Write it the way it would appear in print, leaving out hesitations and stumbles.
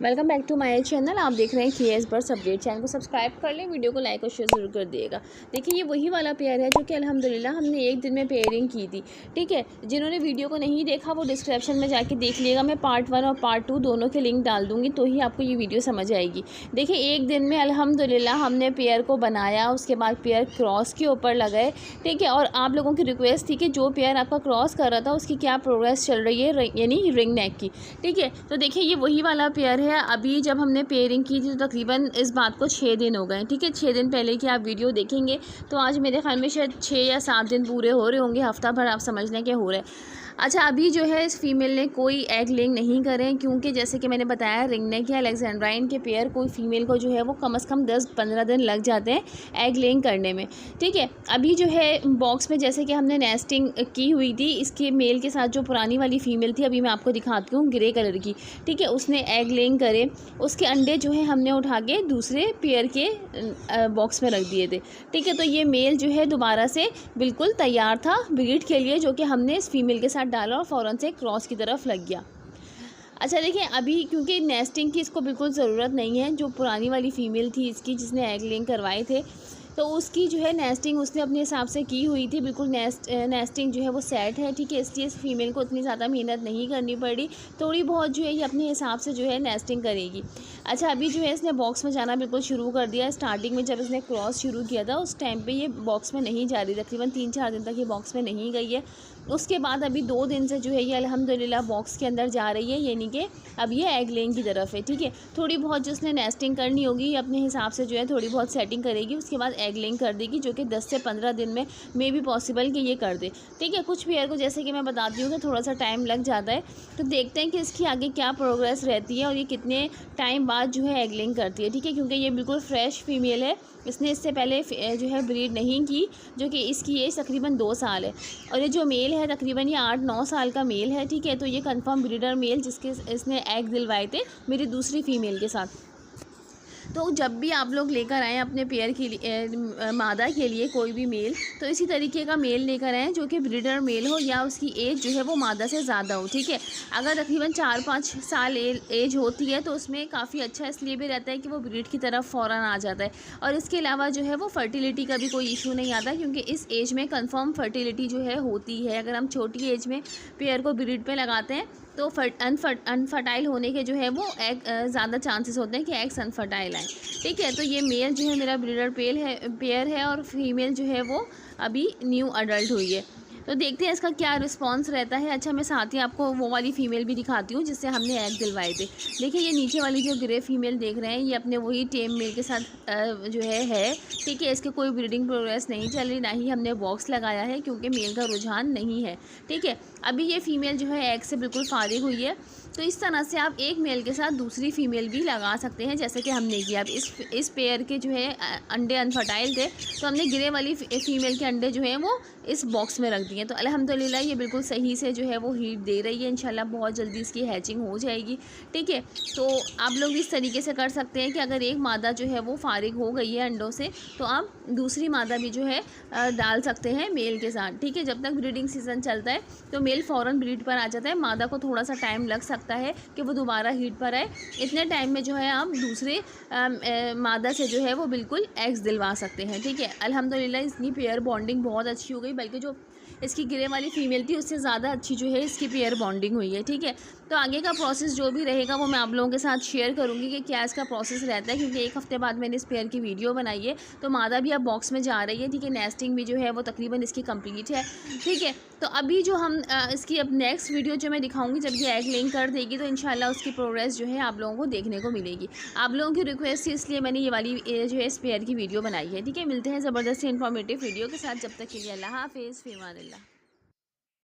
Welcome back to my channel. आप देख रहे हैं KS बर्ड्स अपडेट। चैनल को सब्सक्राइब कर लें, वीडियो को लाइक और शेयर ज़रूर कर दिएगा। देखिए ये वही वाला पेयर है जो कि अल्हम्दुलिल्लाह हमने एक दिन में पेयरिंग की थी। ठीक है, जिन्होंने वीडियो को नहीं देखा वो डिस्क्रिप्शन में जाके देख लिएगा। मैं पार्ट 1 और पार्ट 2 दोनों के लिंक डाल दूँगी, तो ही आपको ये वीडियो समझ आएगी। देखिए एक दिन में अल्हम्दुलिल्लाह हमने पेयर को बनाया, उसके बाद पेयर क्रॉस के ऊपर लगाए। ठीक है, और आप लोगों की रिक्वेस्ट थी कि जो पेयर आपका क्रॉस कर रहा था उसकी क्या प्रोग्रेस चल रही है, यानी रिंग नेक की। ठीक है, तो देखिए ये वही वाला पेयर है। अभी जब हमने पेयरिंग की थी तो तकरीबन इस बात को 6 दिन हो गए। ठीक है, 6 दिन पहले की आप वीडियो देखेंगे तो आज मेरे ख्याल में शायद 6 या 7 दिन पूरे हो रहे होंगे, हफ्ता भर आप समझ लें कि हो रहा है। अच्छा, अभी जो है इस फीमेल ने कोई एग लेइंग नहीं करें, क्योंकि जैसे कि मैंने बताया रिंग नेक या अलेक्जेंड्राइन के पेयर कोई फीमेल को जो है वो कम से कम 10-15 दिन लग जाते हैं एग लेइंग करने में। ठीक है, अभी जो है बॉक्स में जैसे कि हमने नेस्टिंग की हुई थी इसके मेल के साथ, जो पुरानी वाली फीमेल थी अभी मैं आपको दिखाती हूँ ग्रे कलर की। ठीक है, उसने एग लेइंग करे, उसके अंडे जो है हमने उठा के दूसरे पेयर के बॉक्स में रख दिए थे। ठीक है, तो ये मेल जो है दोबारा से बिल्कुल तैयार था ब्रीड के लिए, जो कि हमने इस फीमेल के साथ डाला और फ़ौरन से क्रॉस की तरफ लग गया। अच्छा देखिए, अभी क्योंकि नेस्टिंग की इसको बिल्कुल ज़रूरत नहीं है, जो पुरानी वाली फ़ीमेल थी इसकी जिसने एग लेइंग करवाए थे तो उसकी जो है नेस्टिंग उसने अपने हिसाब से की हुई थी, बिल्कुल नेस्टिंग जो है वो सेट है। ठीक है, इसलिए इस फीमेल को इतनी ज़्यादा मेहनत नहीं करनी पड़ी, थोड़ी बहुत जो है ये अपने हिसाब से जो है नेस्टिंग करेगी। अच्छा, अभी जो है इसने बॉक्स में जाना बिल्कुल शुरू कर दिया। स्टार्टिंग में जब इसने क्रॉस शुरू किया था उस टाइम पे ये बॉक्स में नहीं जा रही, तकरीबन 3-4 दिन तक ये बॉक्स में नहीं गई है। उसके बाद अभी 2 दिन से जो है ये अल्हम्दुलिल्लाह बॉक्स के अंदर जा रही है, यानी कि अब ये एग लेइंग की तरफ है। ठीक है, थोड़ी बहुत जो उसने नेस्टिंग करनी होगी अपने हिसाब से जो है थोड़ी बहुत सेटिंग करेगी, उसके बाद एग लेइंग कर देगी, जो कि 10 से 15 दिन में मे भी पॉसिबल कि ये कर दे। ठीक है, कुछ पेयर को जैसे कि मैं बताती हूँ कि थोड़ा सा टाइम लग जाता है, तो देखते हैं कि इसकी आगे क्या प्रोग्रेस रहती है और ये कितने टाइम बाद जो है एग लेइंग करती है। ठीक है, क्योंकि ये बिल्कुल फ्रेश फीमेल है, इसने इससे पहले जो है ब्रीड नहीं की, जो कि इसकी एज तकरीबन 2 साल है और ये जो मेल है तकरीबन ये 8-9 साल का मेल है। ठीक है, तो ये कंफर्म ब्रीडर मेल जिसके इसने एग दिलवाए थे मेरी दूसरी फीमेल के साथ। तो जब भी आप लोग लेकर आएँ अपने पेयर के लिए मादा के लिए कोई भी मेल, तो इसी तरीके का मेल लेकर आएँ जो कि ब्रीडर मेल हो या उसकी एज जो है वो मादा से ज़्यादा हो। ठीक है, अगर तकरीबन 4-5 साल एज होती है तो उसमें काफ़ी अच्छा इसलिए भी रहता है कि वो ब्रीड की तरफ फ़ौरन आ जाता है, और इसके अलावा जो है वो फर्टिलिटी का भी कोई इशू नहीं आता, क्योंकि इस एज में कंफर्म फर्टिलिटी जो है होती है। अगर हम छोटी एज में पेयर को ब्रीड पे लगाते हैं तो अनफर्टाइल होने के जो है वो एग ज़्यादा चांसेस होते हैं कि एग्स अनफर्टाइल आए। ठीक है, तो ये मेल जो है मेरा ब्रीडर पेयर है और फीमेल जो है वो अभी न्यू अडल्ट हुई है। तो देखते हैं इसका क्या रिस्पांस रहता है। अच्छा, मैं साथ ही आपको वो वाली फ़ीमेल भी दिखाती हूँ जिससे हमने एग दिलवाए थे। देखिए ये नीचे वाली जो ग्रे फीमेल देख रहे हैं ये अपने वही टेम मेल के साथ जो है। ठीक है, इसके कोई ब्रीडिंग प्रोग्रेस नहीं चल रही, ना ही हमने बॉक्स लगाया है क्योंकि मेल का रुझान नहीं है। ठीक है, अभी ये फ़ीमेल जो है एग से बिल्कुल फारिग हुई है, तो इस तरह से आप एक मेल के साथ दूसरी फीमेल भी लगा सकते हैं जैसे कि हमने किया। अब इस पेयर के जो है अंडे अनफर्टाइल थे, तो हमने ग्रे वाली फीमेल के अंडे जो हैं वो इस बॉक्स में रख दिए। तो अल्हम्दुलिल्लाह ये बिल्कुल सही से जो है वो हीट दे रही है, इंशाल्लाह बहुत जल्दी इसकी हैचिंग हो जाएगी। ठीक है, तो आप लोग इस तरीके से कर सकते हैं कि अगर एक मादा जो है वो फारिग हो गई है अंडों से, तो आप दूसरी मादा भी जो है डाल सकते हैं मेल के साथ। ठीक है, जब तक ब्रीडिंग सीज़न चलता है तो मेल फ़ौरन ब्रीड पर आ जाता है, मादा को थोड़ा सा टाइम लग सकता है कि वो दोबारा हीट पर आए। इतने टाइम में जो है आप दूसरे मादा से जो है वो बिल्कुल एग्स दिलवा सकते हैं। ठीक है, अल्हम्दुलिल्लाह इसकी पेयर बॉन्डिंग बहुत अच्छी हो गई, बल्कि जो इसकी ग्रे वाली फीमेल थी उससे ज़्यादा अच्छी जो है इसकी पेयर बॉन्डिंग हुई है। ठीक है, तो आगे का प्रोसेस जो भी रहेगा वो मैं आप लोगों के साथ शेयर करूँगी कि क्या इसका प्रोसेस रहता है, क्योंकि 1 हफ़्ते बाद मैंने इस पेयर की वीडियो बनाई है। तो मादा भी अब बॉक्स में जा रही है। ठीक है, नेस्टिंग भी जो है वो तकरीबन इसकी कंप्लीट है। ठीक है, तो अभी जो हम इसकी अब नेक्स्ट वीडियो जो मैं दिखाऊंगी जब ये एग लेइंग कर देगी तो इंशाल्लाह उसकी प्रोग्रेस जो है आप लोगों को देखने को मिलेगी। आप लोगों की रिक्वेस्ट थी इसलिए मैंने ये वाली जो है इस पेयर की वीडियो बनाई है। ठीक है, मिलते हैं ज़बरदस्त इन्फॉर्मेटिव वीडियो के साथ, जब तक के लिए अल्लाह हाफ़िज़, फ़ी अमान अल्लाह।